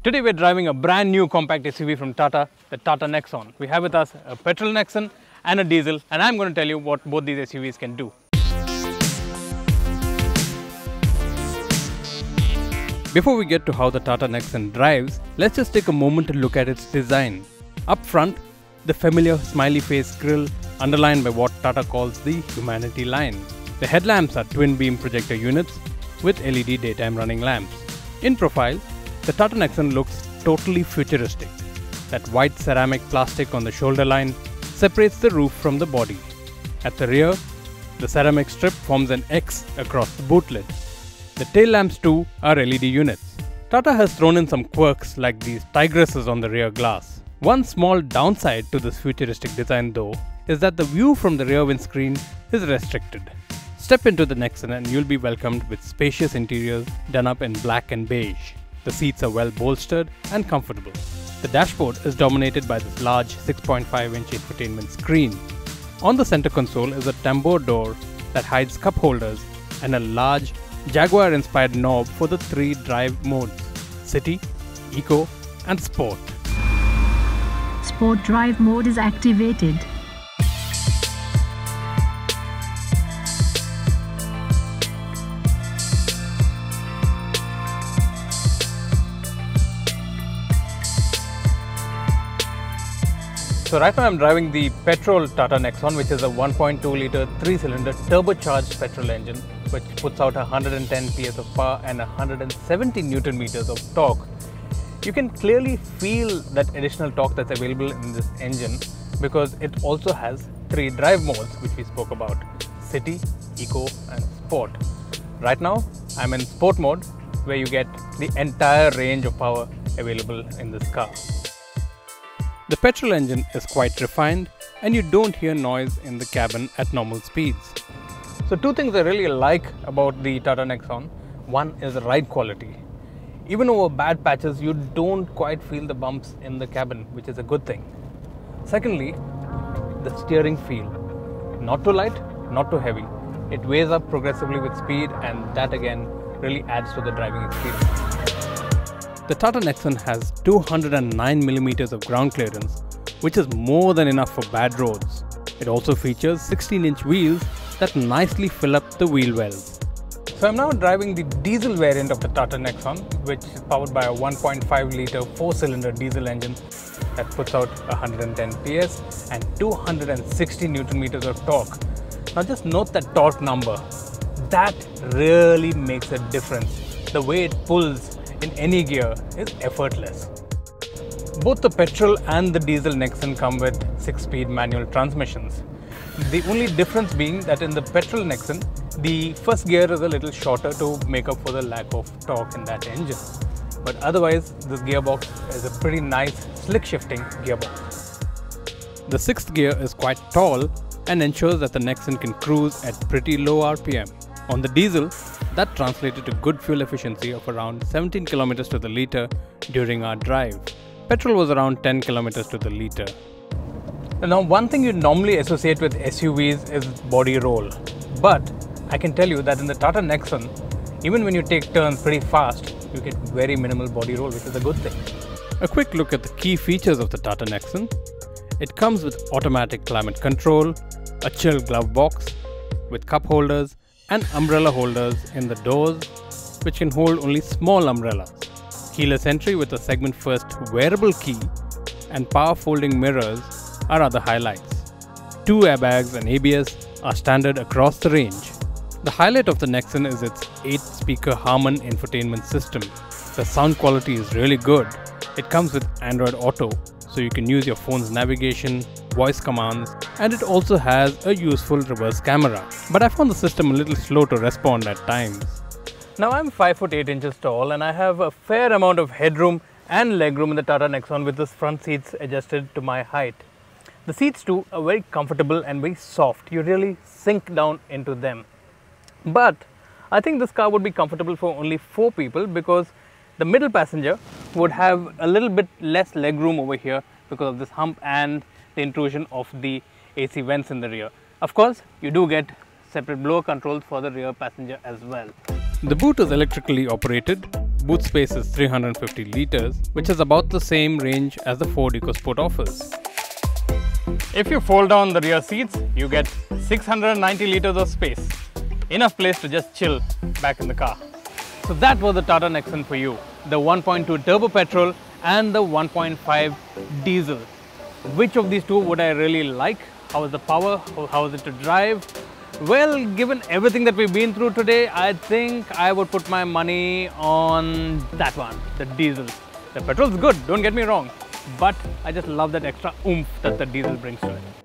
Today we're driving a brand new compact SUV from Tata, the Tata Nexon. We have with us a petrol Nexon and a diesel, and I'm going to tell you what both these SUVs can do. Before we get to how the Tata Nexon drives, let's just take a moment to look at its design. Up front, the familiar smiley face grille underlined by what Tata calls the humanity line. The headlamps are twin beam projector units with LED daytime running lamps. In profile, the Tata Nexon looks totally futuristic. That white ceramic plastic on the shoulder line separates the roof from the body. At the rear, the ceramic strip forms an X across the boot lid. The tail lamps too are LED units. Tata has thrown in some quirks like these tigresses on the rear glass. One small downside to this futuristic design though is that the view from the rear windscreen is restricted. Step into the Nexon and you'll be welcomed with spacious interiors done up in black and beige. The seats are well bolstered and comfortable. The dashboard is dominated by this large 6.5-inch infotainment screen. On the center console is a tambour door that hides cup holders and a large Jaguar-inspired knob for the three drive modes: City, Eco and Sport. Sport drive mode is activated. So right now I'm driving the petrol Tata Nexon, which is a 1.2 litre 3-cylinder turbocharged petrol engine which puts out 110 PS of power and 170 Newton meters of torque. You can clearly feel that additional torque that's available in this engine because it also has three drive modes which we spoke about: City, Eco and Sport. Right now I'm in Sport mode, where you get the entire range of power available in this car. The petrol engine is quite refined and you don't hear noise in the cabin at normal speeds. So two things I really like about the Tata Nexon. One is the ride quality. Even over bad patches, you don't quite feel the bumps in the cabin, which is a good thing. Secondly, the steering feel. Not too light, not too heavy. It weighs up progressively with speed, and that again really adds to the driving experience. The Tata Nexon has 209mm of ground clearance, which is more than enough for bad roads. It also features 16-inch wheels that nicely fill up the wheel wells. So I'm now driving the diesel variant of the Tata Nexon, which is powered by a 1.5 litre 4-cylinder diesel engine that puts out 110 PS and 260 Newton meters of torque. Now just note that torque number. That really makes a difference. The way it pulls in any gear is effortless. Both the petrol and the diesel Nexon come with 6-speed manual transmissions. The only difference being that in the petrol Nexon, the first gear is a little shorter to make up for the lack of torque in that engine. But otherwise, this gearbox is a pretty nice slick shifting gearbox. The 6th gear is quite tall and ensures that the Nexon can cruise at pretty low RPM. On the diesel, that translated to good fuel efficiency of around 17 km to the litre during our drive. Petrol was around 10 km to the litre. Now, one thing you normally associate with SUVs is body roll. But I can tell you that in the Tata Nexon, even when you take turns pretty fast, you get very minimal body roll, which is a good thing. A quick look at the key features of the Tata Nexon. It comes with automatic climate control, a chill glove box with cup holders and umbrella holders in the doors, which can hold only small umbrellas. Keyless entry with a segment first wearable key and power folding mirrors are other highlights. 2 airbags and ABS are standard across the range. The highlight of the Nexon is its 8-speaker Harman infotainment system. The sound quality is really good. It comes with Android Auto, so you can use your phone's navigation, voice commands, and it also has a useful reverse camera. But I found the system a little slow to respond at times. Now I'm 5 foot 8 inches tall and I have a fair amount of headroom and legroom in the Tata Nexon with the front seats adjusted to my height. The seats too are very comfortable and very soft. You really sink down into them. But I think this car would be comfortable for only 4 people because the middle passenger would have a little bit less legroom over here because of this hump and the intrusion of the AC vents in the rear. Of course, you do get separate blower controls for the rear passenger as well. The boot is electrically operated Boot space is 350 liters, which is about the same range as the Ford EcoSport offers. If you fold down the rear seats, you get 690 liters of space. Enough place to just chill back in the car. So that was the Tata Nexon for you. The 1.2 turbo petrol and the 1.5 diesel. Which of these two would I really like? How is the power? How is it to drive? Well, given everything that we've been through today, I think I would put my money on that one, the diesel. The petrol's good, don't get me wrong, but I just love that extra oomph that the diesel brings to it.